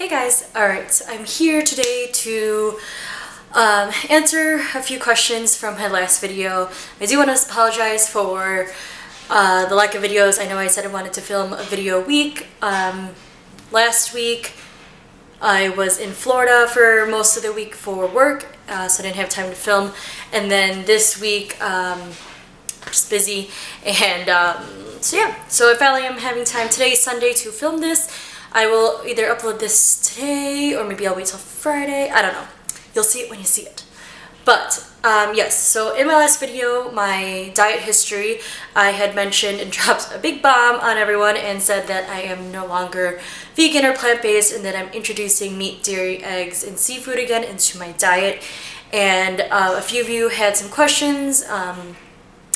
Hey guys, alright, so I'm here today to answer a few questions from my last video. I do want to apologize for the lack of videos. I know I said I wanted to film a video a week. Last week I was in Florida for most of the week for work, so I didn't have time to film. And then this week, just busy, and so yeah, so I finally am having time today, Sunday, to film this. I will either upload this today or maybe I'll wait till Friday. I don't know. You'll see it when you see it. But yes, so in my last video, my diet history, I had mentioned and dropped a big bomb on everyone and said that I am no longer vegan or plant-based and that I'm introducing meat, dairy, eggs, and seafood again into my diet. And a few of you had some questions. And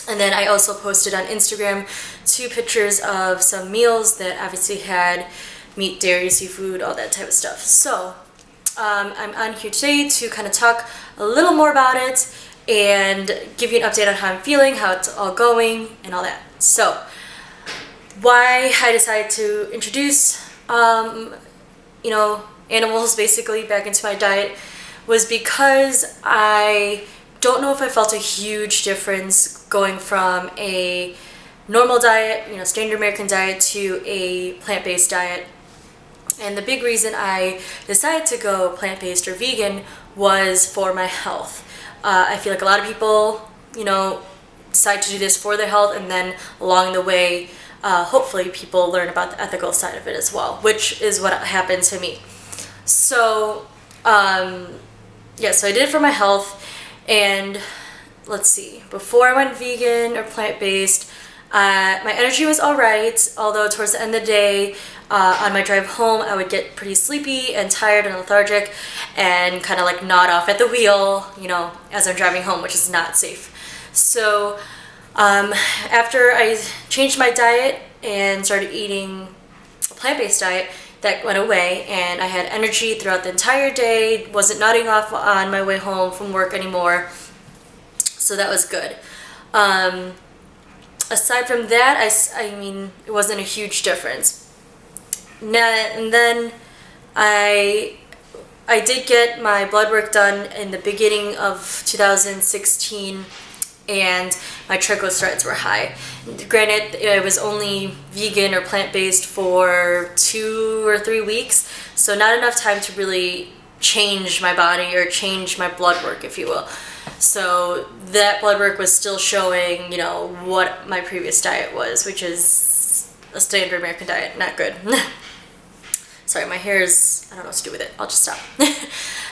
then I also posted on Instagram 2 pictures of some meals that obviously had meat, dairy, seafood, all that type of stuff. So I'm on here today to kind of talk a little more about it and give you an update on how I'm feeling, how it's all going, and all that. So why I decided to introduce, animals basically back into my diet was because I don't know if I felt a huge difference going from a normal diet, standard American diet, to a plant-based diet. And the big reason I decided to go plant-based or vegan was for my health. I feel like a lot of people, decide to do this for their health, and then along the way, hopefully people learn about the ethical side of it as well, which is what happened to me. So, so I did it for my health, and let's see, before I went vegan or plant-based, my energy was alright, although towards the end of the day, on my drive home, I would get pretty sleepy and tired and lethargic and kind of like nod off at the wheel, as I'm driving home, which is not safe. So after I changed my diet and started eating a plant-based diet, that went away and I had energy throughout the entire day, wasn't nodding off on my way home from work anymore, so that was good. Aside from that, I mean, it wasn't a huge difference. And then I did get my blood work done in the beginning of 2016, and my triglycerides were high. Granted, I was only vegan or plant-based for 2 or 3 weeks, so not enough time to really change my body or change my blood work, if you will. So that blood work was still showing, what my previous diet was, which is a standard American diet. Not good. Sorry, my hair is, I don't know what to do with it. I'll just stop.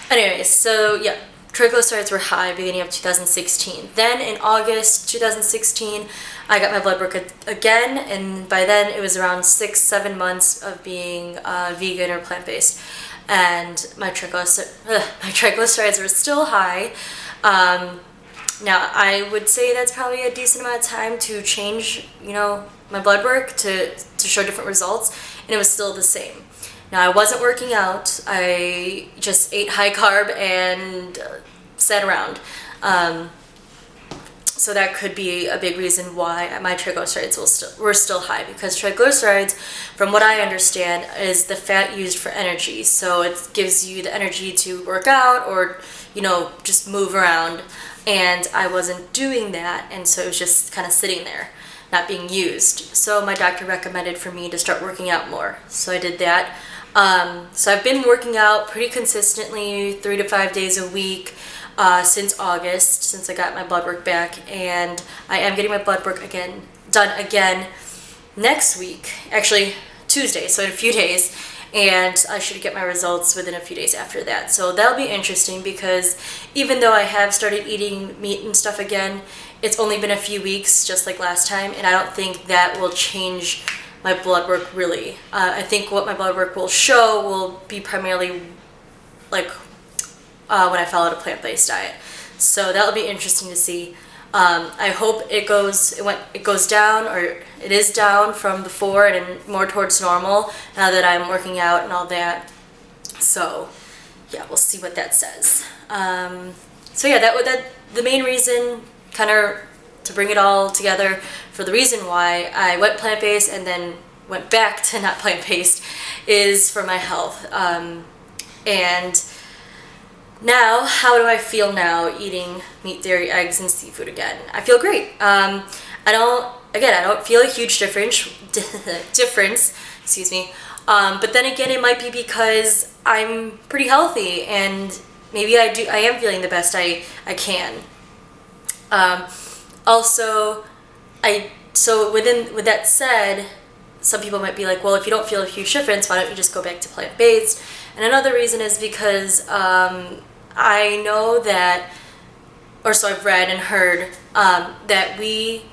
Anyways, so yeah, triglycerides were high beginning of 2016. Then in August 2016, I got my blood work again, and by then it was around 6-7 months of being vegan or plant-based. And my triglycerides were still high. Now, I would say that's probably a decent amount of time to change, my blood work to show different results, and it was still the same. Now, I wasn't working out. I just ate high carb and sat around. So that could be a big reason why my triglycerides were still high, because triglycerides, from what I understand, is the fat used for energy. So it gives you the energy to work out or, just move around. And I wasn't doing that, and so it was just kind of sitting there, not being used. So my doctor recommended for me to start working out more. So I did that. So I've been working out pretty consistently 3 to 5 days a week since August, since I got my blood work back, and I am getting my blood work done again next week, actually Tuesday, so in a few days, and I should get my results within a few days after that. So that'll be interesting, because even though I have started eating meat and stuff again, it's only been a few weeks, just like last time, and I don't think that will change my blood work really. I think what my blood work will show will be primarily like when I follow a plant-based diet. So that'll be interesting to see. I hope it goes down, or it is down from before and more towards normal now that I'm working out and all that. So yeah, we'll see what that says. So yeah, that the main reason, kind of to bring it all together, for the reason why I went plant-based and then went back to not plant-based is for my health. And now, how do I feel now eating meat, dairy, eggs, and seafood again? I feel great. I don't feel a huge difference, excuse me. But then again, it might be because I'm pretty healthy and maybe I am feeling the best I can. With that said, some people might be like, well, if you don't feel a huge difference, why don't you just go back to plant-based? And another reason is because I know that, so I've read and heard that we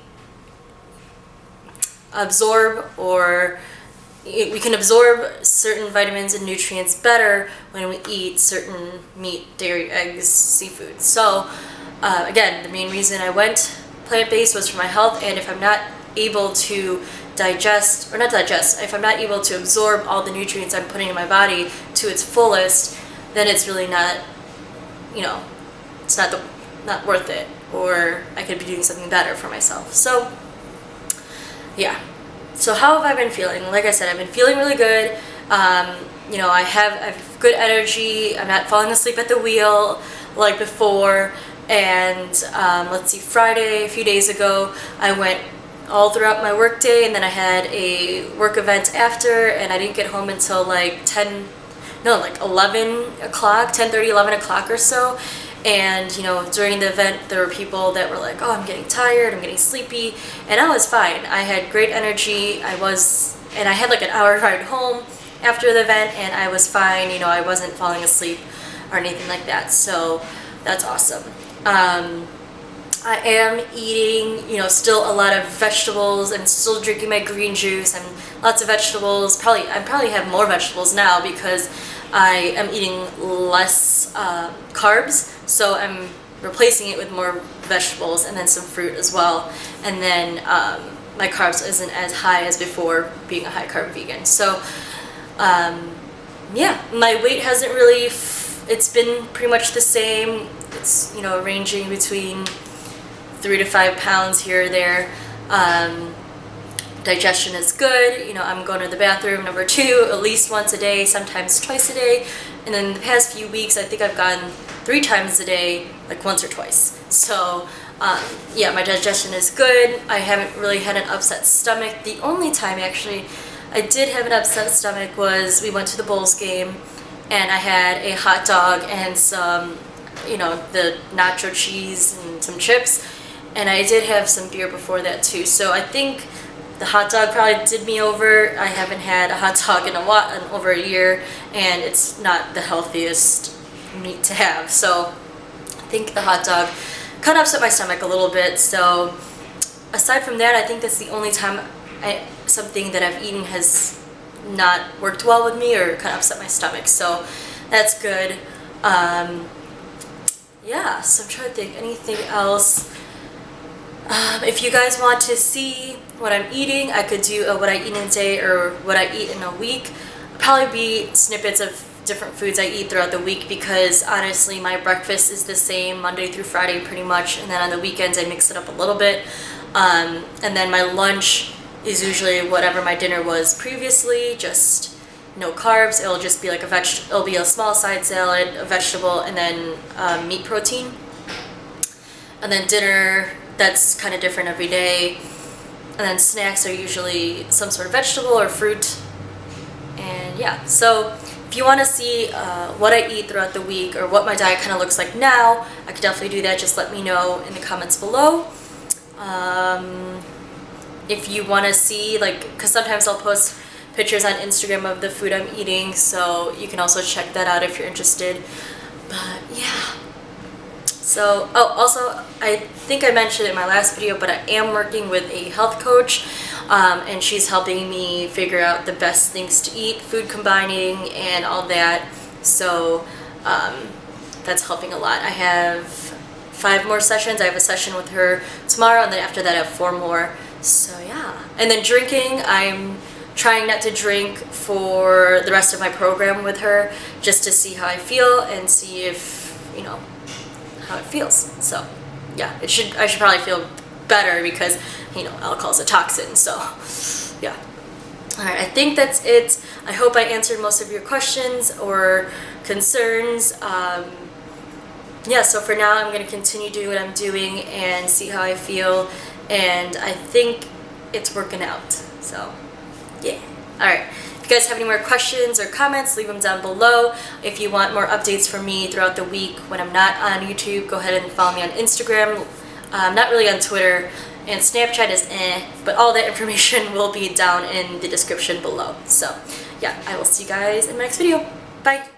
we can absorb certain vitamins and nutrients better when we eat certain meat, dairy, eggs, seafood. So again, the main reason I went plant-based was for my health, and if I'm not able to if I'm not able to absorb all the nutrients I'm putting in my body to its fullest, then it's really not, it's not worth it, or I could be doing something better for myself. So yeah. So how have I been feeling? Like I said, I've been feeling really good. I have good energy. I'm not falling asleep at the wheel like before. And Friday, a few days ago, I went all throughout my work day, and then I had a work event after, and I didn't get home until 11 o'clock, 10:30, 11 o'clock or so. And during the event there were people that were like, oh, I'm getting tired, I'm getting sleepy, and I was fine. I had great energy. And I had like an hour ride home after the event, and I was fine. I wasn't falling asleep or anything like that, so that's awesome. I am eating, still a lot of vegetables. I'm still drinking my green juice and lots of vegetables. I probably have more vegetables now because I am eating less carbs, so I'm replacing it with more vegetables and then some fruit as well. And then my carbs isn't as high as before, being a high carb vegan. So my weight hasn't really, it's been pretty much the same. It's, ranging between 3 to 5 pounds here or there. Digestion is good. I'm going to the bathroom, number 2, at least once a day, sometimes twice a day. And then the past few weeks, I think I've gone 3 times a day, like once or twice. So my digestion is good. I haven't really had an upset stomach. The only time actually I did have an upset stomach was we went to the Bulls game, and I had a hot dog and some, the nacho cheese and some chips. And I did have some beer before that too. So I think the hot dog probably did me over. I haven't had a hot dog in over a year, and it's not the healthiest meat to have. So I think the hot dog kind of upset my stomach a little bit. So aside from that, I think that's the only time something that I've eaten has not worked well with me or kind of upset my stomach. So that's good. So I'm trying to think anything else. If you guys want to see what I'm eating, I could do what I eat in a day or what I eat in a week. Probably be snippets of different foods I eat throughout the week, because honestly my breakfast is the same Monday through Friday pretty much, and then on the weekends I mix it up a little bit. And then my lunch is usually whatever my dinner was previously, just no carbs. It'll just be like it'll be a small side salad, a vegetable, and then meat protein. And then dinner, that's kind of different every day. And then snacks are usually some sort of vegetable or fruit. And so if you want to see what I eat throughout the week or what my diet kind of looks like now, I could definitely do that. Just let me know in the comments below. If you want to see, because sometimes I'll post pictures on Instagram of the food I'm eating, so you can also check that out if you're interested. But so, also, I think I mentioned in my last video, but I am working with a health coach, and she's helping me figure out the best things to eat, food combining, and all that. So that's helping a lot. I have 5 more sessions. I have a session with her tomorrow, and then after that I have 4 more. So and then drinking, I'm trying not to drink for the rest of my program with her, just to see how I feel and see if, how it feels. So I should probably feel better, because alcohol is a toxin. So Alright, I think that's it. I hope I answered most of your questions or concerns. Yeah, so for now I'm going to continue doing what I'm doing and see how I feel, and I think it's working out. So, yeah. Alright, if you guys have any more questions or comments, leave them down below. If you want more updates from me throughout the week when I'm not on YouTube, go ahead and follow me on Instagram. Not really on Twitter, and Snapchat is but all that information will be down in the description below. So, yeah, I will see you guys in my next video. Bye!